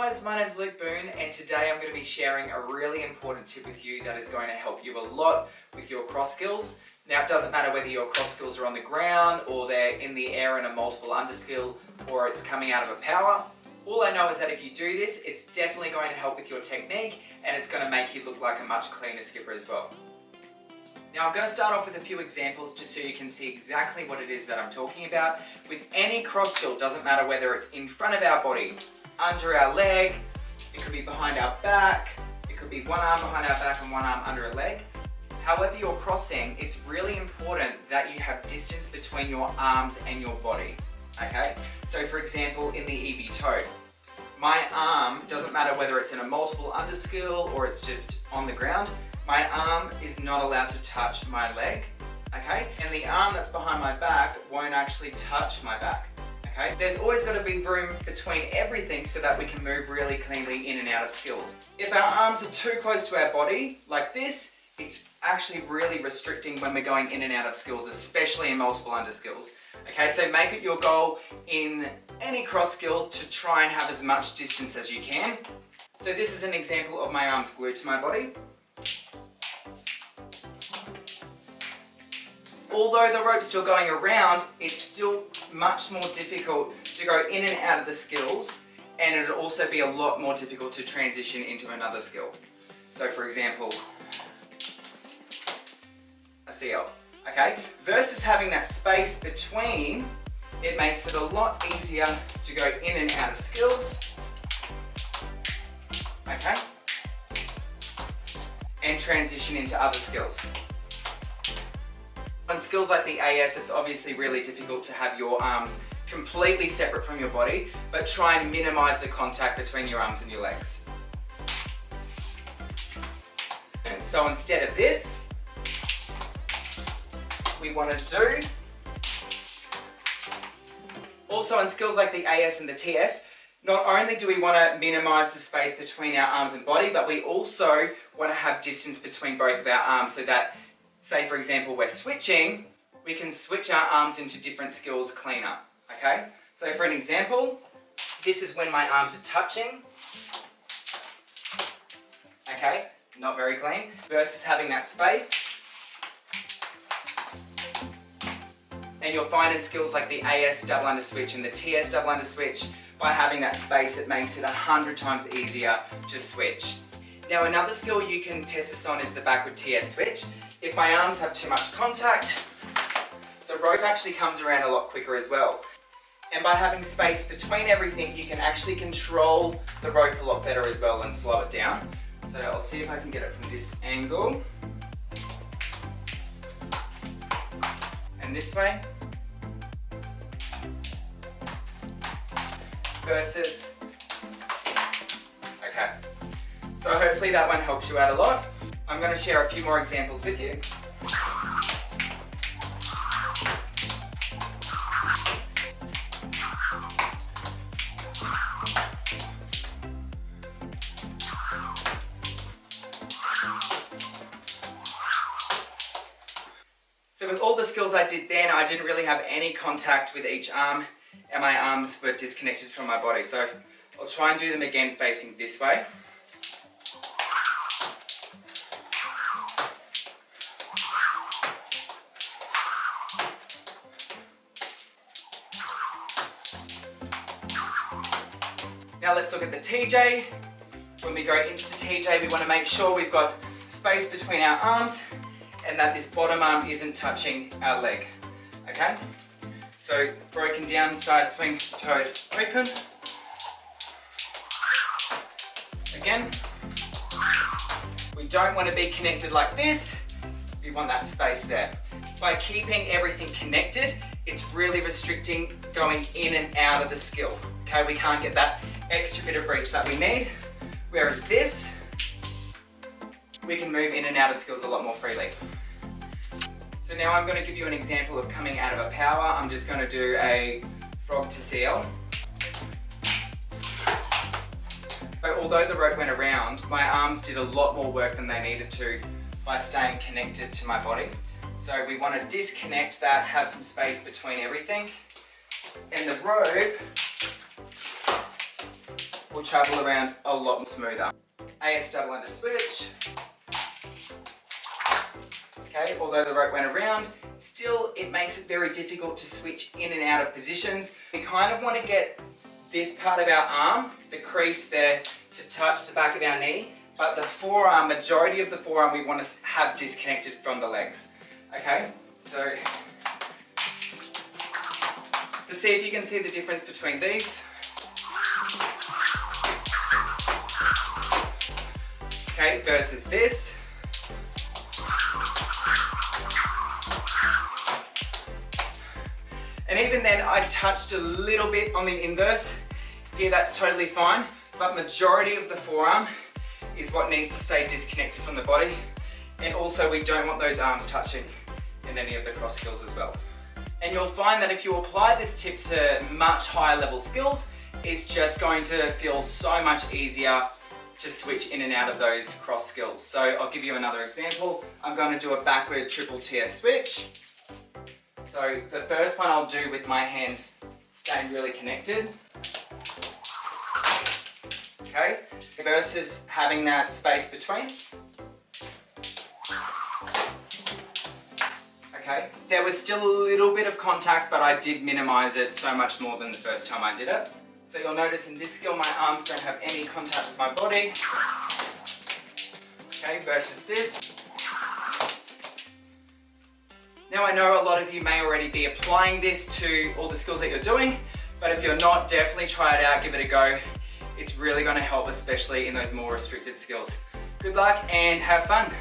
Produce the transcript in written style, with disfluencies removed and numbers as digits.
guys, my name's Luke Boone and today I'm going to be sharing a really important tip with you that is going to help you a lot with your cross skills. Now it doesn't matter whether your cross skills are on the ground or they're in the air in a multiple underskill or it's coming out of a power. All I know is that if you do this, it's definitely going to help with your technique and it's going to make you look like a much cleaner skipper as well. Now I'm going to start off with a few examples just so you can see exactly what it is that I'm talking about. With any cross skill, doesn't matter whether it's in front of our body, under our leg, it could be behind our back, it could be one arm behind our back and one arm under a leg. However you're crossing, it's really important that you have distance between your arms and your body. Okay? So for example, in the EB toe, my arm, doesn't matter whether it's in a multiple underskill or it's just on the ground, my arm is not allowed to touch my leg, okay? And the arm that's behind my back won't actually touch my back, okay? There's always got to be room between everything so that we can move really cleanly in and out of skills. If our arms are too close to our body, like this, it's actually really restricting when we're going in and out of skills, especially in multiple underskills. Okay, so make it your goal in any cross skill to try and have as much distance as you can. So this is an example of my arms glued to my body. Although the rope's still going around, it's still much more difficult to go in and out of the skills, and it'll also be a lot more difficult to transition into another skill. So for example, a CL, okay? Versus having that space between, it makes it a lot easier to go in and out of skills, okay? And transition into other skills. On skills like the AS, it's obviously really difficult to have your arms completely separate from your body, but try and minimize the contact between your arms and your legs. And so instead of this, we want to do, also in skills like the AS and the TS, not only do we want to minimize the space between our arms and body, but we also want to have distance between both of our arms so that, say for example, we're switching, we can switch our arms into different skills cleaner, okay? So for an example, this is when my arms are touching, okay? Not very clean, versus having that space. And you'll find in skills like the AS double under switch and the TS double under switch, by having that space, it makes it 100 times easier to switch. Now another skill you can test this on is the backward TS switch. If my arms have too much contact, the rope actually comes around a lot quicker as well. And by having space between everything, you can actually control the rope a lot better as well and slow it down. So I'll see if I can get it from this angle. And this way. Versus, okay. So hopefully that one helps you out a lot. I'm going to share a few more examples with you. So with all the skills I did then, I didn't really have any contact with each arm and my arms were disconnected from my body. So I'll try and do them again facing this way. Now let's look at the TJ. When we go into the TJ, we want to make sure we've got space between our arms and that this bottom arm isn't touching our leg, okay? So broken down, side swing, toed open. Again, we don't want to be connected like this, we want that space there. By keeping everything connected, it's really restricting going in and out of the skill, okay? We can't get that extra bit of reach that we need, whereas this, we can move in and out of skills a lot more freely. So now I'm going to give you an example of coming out of a power. I'm just going to do a frog to CL. But although the rope went around, my arms did a lot more work than they needed to by staying connected to my body. So we want to disconnect that, have some space between everything. And the rope will travel around a lot more smoother. AS double under switch. Okay, although the rope went around, still it makes it very difficult to switch in and out of positions. We kind of want to get this part of our arm, the crease there, to touch the back of our knee, but the forearm, majority of the forearm, we want to have disconnected from the legs. Okay, so to see if you can see the difference between these. Okay, versus this. And even then, I touched a little bit on the inverse. Here, that's totally fine, but majority of the forearm is what needs to stay disconnected from the body. And also, we don't want those arms touching in any of the cross skills as well. And you'll find that if you apply this tip to much higher level skills, it's just going to feel so much easier to switch in and out of those cross skills. So I'll give you another example. I'm going to do a backward triple TS switch. So the first one I'll do with my hands staying really connected. Okay, versus having that space between. Okay, there was still a little bit of contact, but I did minimize it so much more than the first time I did it. So you'll notice in this skill, my arms don't have any contact with my body. Okay, versus this. Now I know a lot of you may already be applying this to all the skills that you're doing, but if you're not, definitely try it out, give it a go. It's really going to help, especially in those more restricted skills. Good luck and have fun.